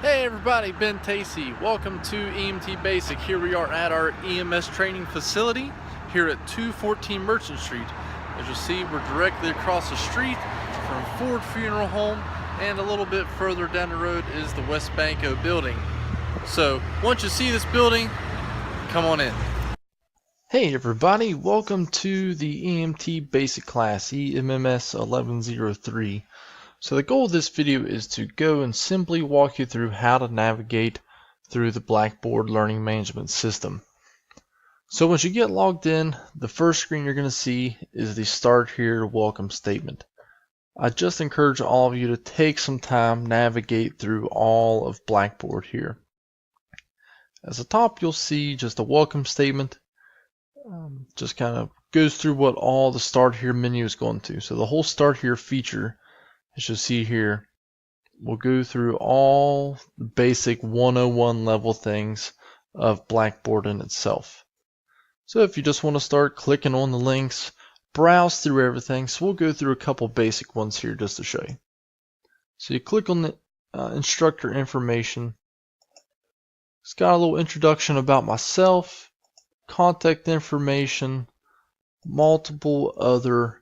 Hey everybody, Ben Tacey. Welcome to EMT Basic. Here we are at our EMS training facility here at 214 Merchant Street. As you'll see, we're directly across the street from Ford Funeral Home, and a little bit further down the road is the West Banco building. So once you see this building, come on in. Hey everybody, welcome to the EMT Basic class, EMMS 1103. So the goal of this video is to go and simply walk you through how to navigate through the Blackboard learning management system. So once you get logged in, the first screen you're going to see is the Start Here Welcome statement. I just encourage all of you to take some time, navigate through all of Blackboard here. At the top you'll see just a welcome statement. Just kind of goes through what all the Start Here menu is going to. So the whole Start Here feature, as you'll see here, we'll go through all the basic 101 level things of Blackboard in itself. So if you just want to start clicking on the links, browse through everything. So we'll go through a couple basic ones here just to show you. So you click on the instructor information. It's got a little introduction about myself, contact information, multiple other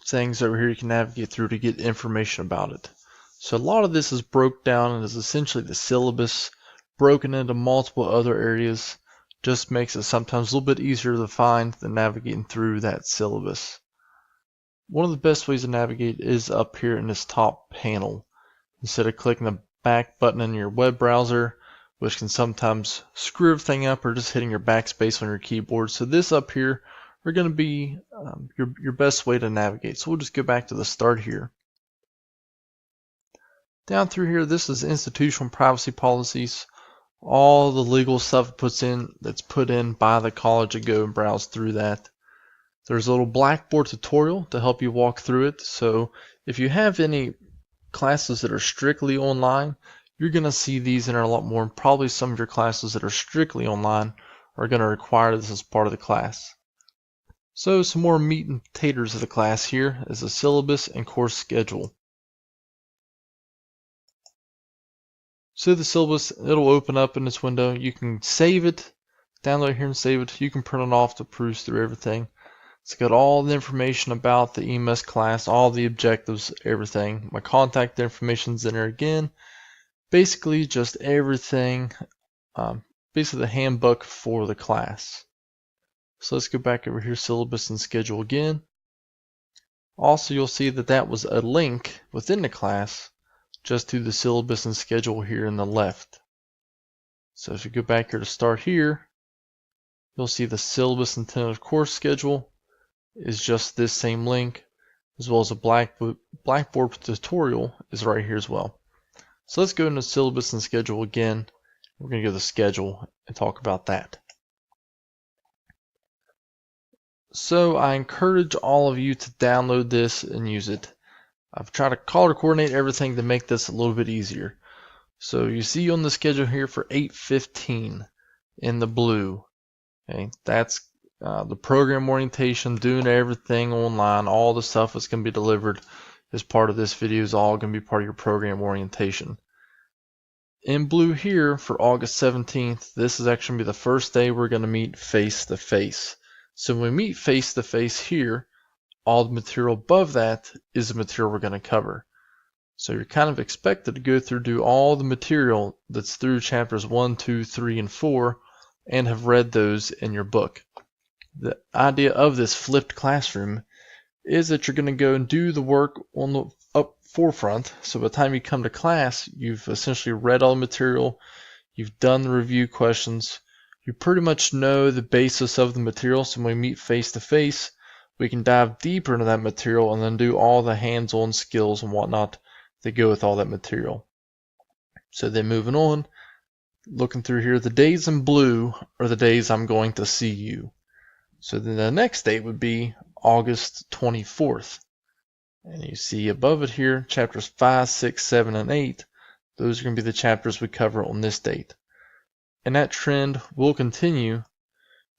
things over here you can navigate through to get information about it. So a lot of this is broke down and is essentially the syllabus broken into multiple other areas. Just makes it sometimes a little bit easier to find than navigating through that syllabus. One of the best ways to navigate is up here in this top panel. Instead of clicking the back button in your web browser, which can sometimes screw everything up, or just hitting your backspace on your keyboard. So this up here are going to be your best way to navigate. So we'll just go back to the start here. Down through here, this is institutional privacy policies. All the legal stuff that's put in by the college, to go and browse through that. There's a little Blackboard tutorial to help you walk through it. So if you have any classes that are strictly online, you're going to see these in there a lot more, and probably some of your classes that are strictly online are going to require this as part of the class. So some more meat and potatoes of the class here is the syllabus and course schedule. So the syllabus, it'll open up in this window. You can save it, download it here and save it. You can print it off to peruse through everything. It's got all the information about the EMS class, all the objectives, everything. My contact information's in there again. Basically just everything, basically the handbook for the class. So let's go back over here, syllabus and schedule again. Also, you'll see that that was a link within the class just to the syllabus and schedule here in the left. So if you go back here to start here, you'll see the syllabus and tentative course schedule is just this same link, as well as a Blackboard tutorial is right here as well. So let's go into syllabus and schedule again. We're going to go to the schedule and talk about that. So I encourage all of you to download this and use it. I've tried to color coordinate everything to make this a little bit easier. So you see on the schedule here for 8:15 in the blue. Okay, that's the program orientation, doing everything online. All the stuff that's going to be delivered as part of this video is all going to be part of your program orientation. In blue here for August 17th, this is actually going to be the first day we're going to meet face to face. So when we meet face to face here, all the material above that is the material we're going to cover. So you're kind of expected to go through, do all the material that's through chapters 1, 2, 3, and 4, and have read those in your book. The idea of this flipped classroom is that you're going to go and do the work on the up forefront. So by the time you come to class, you've essentially read all the material, you've done the review questions, you pretty much know the basis of the material. So when we meet face to face, we can dive deeper into that material and then do all the hands-on skills and whatnot that go with all that material. So then moving on, looking through here, the days in blue are the days I'm going to see you. So then the next date would be August 24th. And you see above it here, chapters 5, 6, 7, and 8. Those are going to be the chapters we cover on this date. And that trend will continue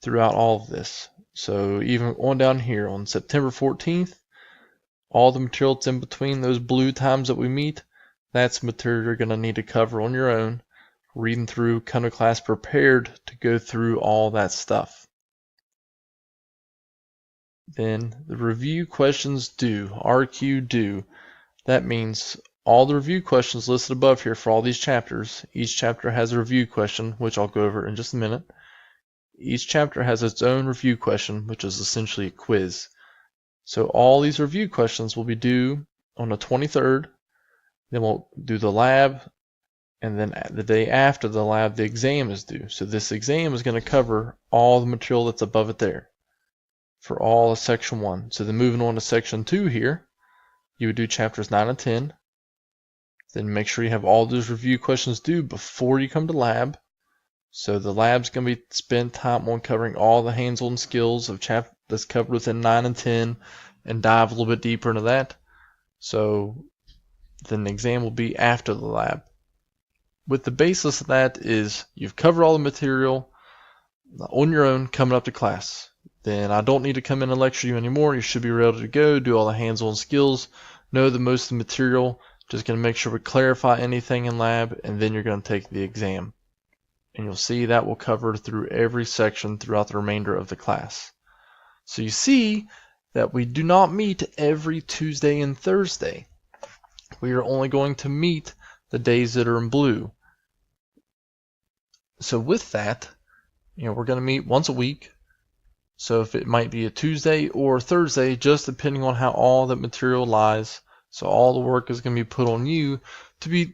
throughout all of this. So even on down here on September 14th, all the material that's in between those blue times that we meet, That's material you're going to need to cover on your own, reading through, come to class prepared to go through all that stuff. Then the review questions due, RQ due. That means all the review questions listed above here for all these chapters. Each chapter has a review question, which I'll go over in just a minute. Each chapter has its own review question, which is essentially a quiz. So all these review questions will be due on the 23rd. Then we'll do the lab, and then the day after the lab, the exam is due. So this exam is going to cover all the material that's above it there for all of section 1. So then moving on to section 2 here, you would do chapters 9 and 10. Then make sure you have all those review questions due before you come to lab. So the lab's going to be spend time on covering all the hands-on skills of chapter that's covered within 9 and 10 and dive a little bit deeper into that. So then the exam will be after the lab. With the basis of that is you've covered all the material on your own coming up to class. Then I don't need to come in and lecture you anymore. You should be ready to go, do all the hands-on skills, know the most of the material. Just going to make sure we clarify anything in lab, and then you're going to take the exam. And you'll see that will cover through every section throughout the remainder of the class. So you see that we do not meet every Tuesday and Thursday. We are only going to meet the days that are in blue. So with that, we're going to meet once a week. So if it might be a Tuesday or a Thursday, just depending on how all that material lies. So all the work is going to be put on you to be.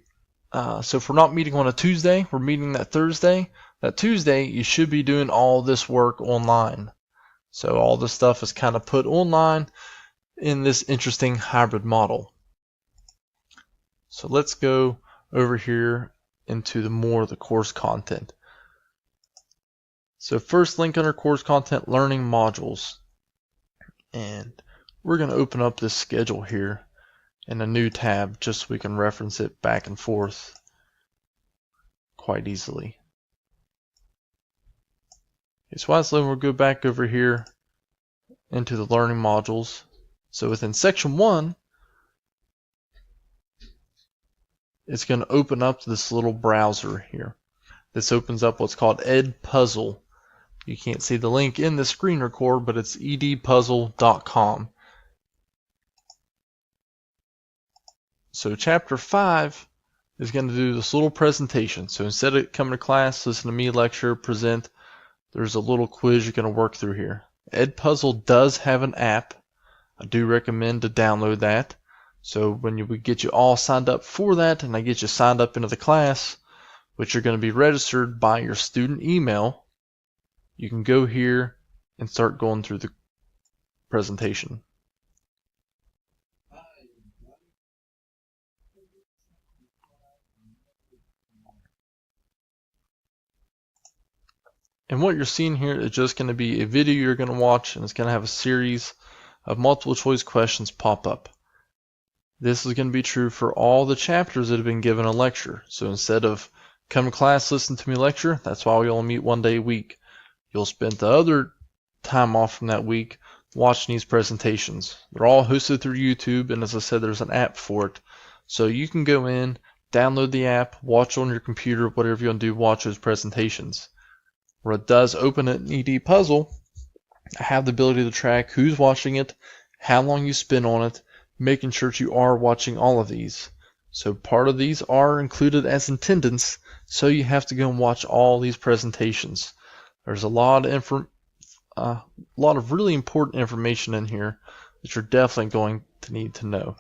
So if we're not meeting on a Tuesday, we're meeting that Thursday. That Tuesday, you should be doing all this work online. So all this stuff is kind of put online in this interesting hybrid model. So let's go over here into the more of the course content. So first link under course content, learning modules. And we're going to open up this schedule here in a new tab just so we can reference it back and forth quite easily. Okay, so lastly, we'll go back over here into the learning modules. So within section 1, it's going to open up this little browser here. This opens up what's called Edpuzzle. You can't see the link in the screen record, but it's edpuzzle.com. So chapter 5 is going to do this little presentation. So instead of coming to class, listen to me lecture, present, there's a little quiz you're going to work through here. Edpuzzle does have an app. I do recommend to download that. So when we get you all signed up for that, and I get you signed up into the class, which you're going to be registered by your student email, you can go here and start going through the presentation. And what you're seeing here is just going to be a video you're going to watch, and it's going to have a series of multiple choice questions pop up. This is going to be true for all the chapters that have been given a lecture. So instead of come to class, listen to me lecture, that's why we only meet one day a week. You'll spend the other time off from that week watching these presentations. They're all hosted through YouTube, and as I said, there's an app for it. So you can go in, download the app, watch on your computer, whatever you want to do, watch those presentations. Where it does open an Edpuzzle, I have the ability to track who's watching it, how long you spend on it, making sure that you are watching all of these. So part of these are included as attendance, so you have to go and watch all these presentations. There's a lot of really important information in here that you're definitely going to need to know.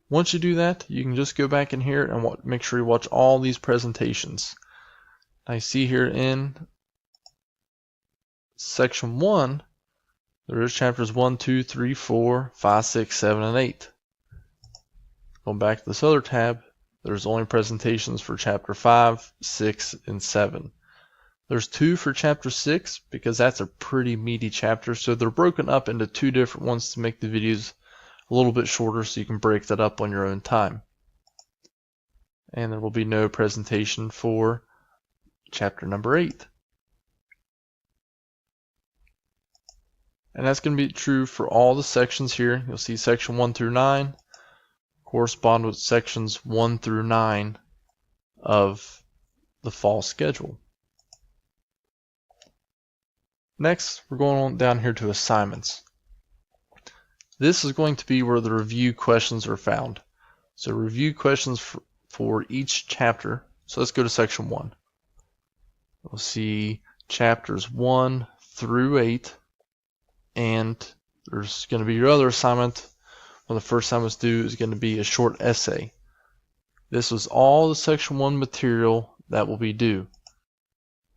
Once you do that, you can just go back in here and make sure you watch all these presentations. I see here in section 1, there is chapters 1, 2, 3, 4, 5, 6, 7, and 8. Going back to this other tab, there's only presentations for chapter 5, 6, and 7. There's 2 for chapter 6 because that's a pretty meaty chapter, so they're broken up into 2 different ones to make the videos a little bit shorter so you can break that up on your own time. And there will be no presentation for chapter number 8. And that's going to be true for all the sections here. You'll see section 1 through 9 correspond with sections 1 through 9 of the fall schedule. Next, we're going on down here to assignments. This is going to be where the review questions are found. So review questions for each chapter. So let's go to section 1. We'll see chapters 1 through 8, and there's going to be your other assignment. When the first assignment's due is going to be a short essay. This is all the section 1 material that will be due.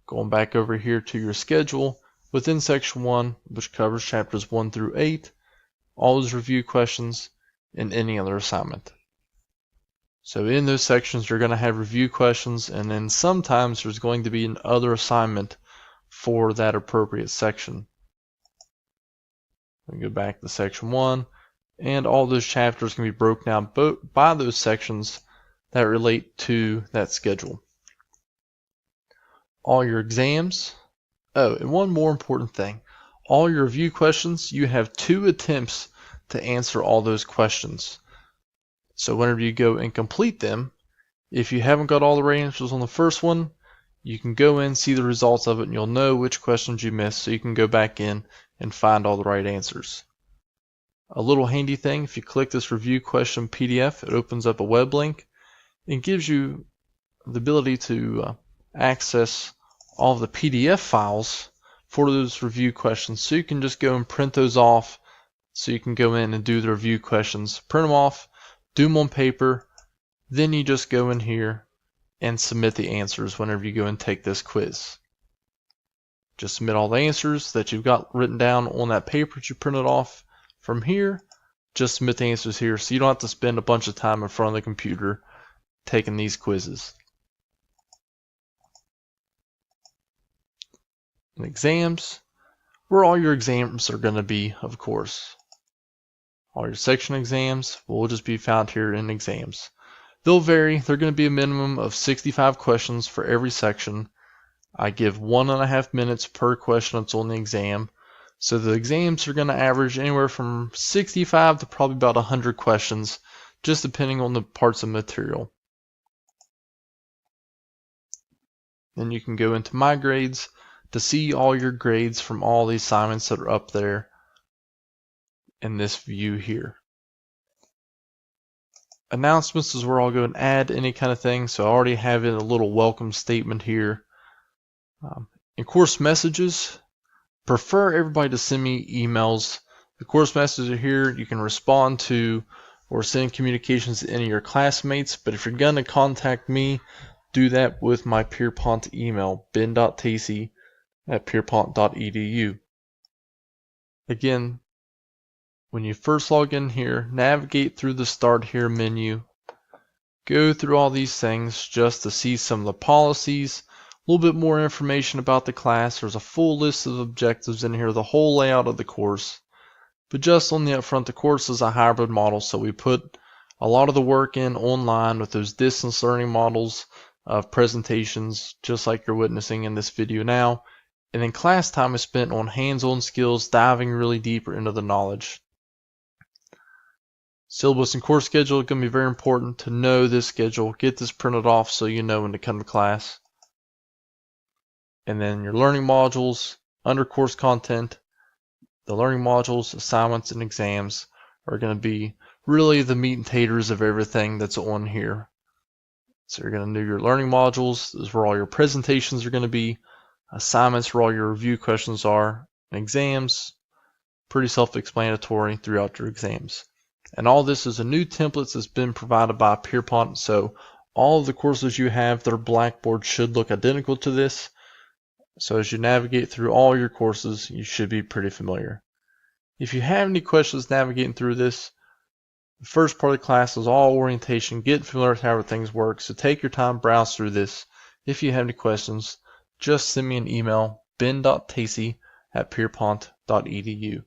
Going back over here to your schedule, within section 1, which covers chapters 1 through 8, all those review questions, and any other assignment. So in those sections you're going to have review questions, and then sometimes there's going to be another assignment for that appropriate section. We go back to section 1, and all those chapters can be broken down by those sections that relate to that schedule. All your exams. Oh, and one more important thing. All your review questions, you have 2 attempts to answer all those questions. So whenever you go and complete them, if you haven't got all the right answers on the first one, you can go in, see the results of it, and you'll know which questions you missed, so you can go back in and find all the right answers. A little handy thing, if you click this review question PDF, it opens up a web link and gives you the ability to access all of the PDF files for those review questions. So you can just go and print those off, so you can go in and do the review questions, print them off, do them on paper, then you just go in here and submit the answers whenever you go and take this quiz. Just submit all the answers that you've got written down on that paper that you printed off. From here, just submit the answers here, so you don't have to spend a bunch of time in front of the computer taking these quizzes. And exams, where all your exams are going to be, of course. All your section exams will just be found here in exams. They'll vary. They're going to be a minimum of 65 questions for every section. I give 1.5 minutes per question that's on the exam. So the exams are going to average anywhere from 65 to probably about 100 questions, just depending on the parts of material. Then you can go into My Grades to see all your grades from all the assignments that are up there in this view here. Announcements is where I'll go and add any kind of thing, so I already have in a little welcome statement here. In course messages, prefer everybody to send me emails. The course messages are here. You can respond to or send communications to any of your classmates, but if you're going to contact me, do that with my Pierpont email, ben.tacey@pierpont.edu. Again, when you first log in here, navigate through the Start Here menu. Go through all these things just to see some of the policies, a little bit more information about the class. There's a full list of objectives in here, the whole layout of the course. But just on the upfront, the course is a hybrid model, so we put a lot of the work in online with those distance learning models of presentations, just like you're witnessing in this video now. And then class time is spent on hands-on skills, diving really deeper into the knowledge. Syllabus and course schedule are going to be very important to know this schedule. Get this printed off so you know when to come to class. And then your learning modules, under course content, the learning modules, assignments, and exams are going to be really the meat and taters of everything that's on here. So you're going to do your learning modules. This is where all your presentations are going to be. Assignments where all your review questions are. And exams, pretty self-explanatory throughout your exams. And all this is a new template that's been provided by Pierpont, so all of the courses you have that are Blackboard should look identical to this. So as you navigate through all your courses, you should be pretty familiar. If you have any questions navigating through this, the first part of the class is all orientation, get familiar with how things work, so take your time, browse through this. If you have any questions, just send me an email, ben.tacey@pierpont.edu.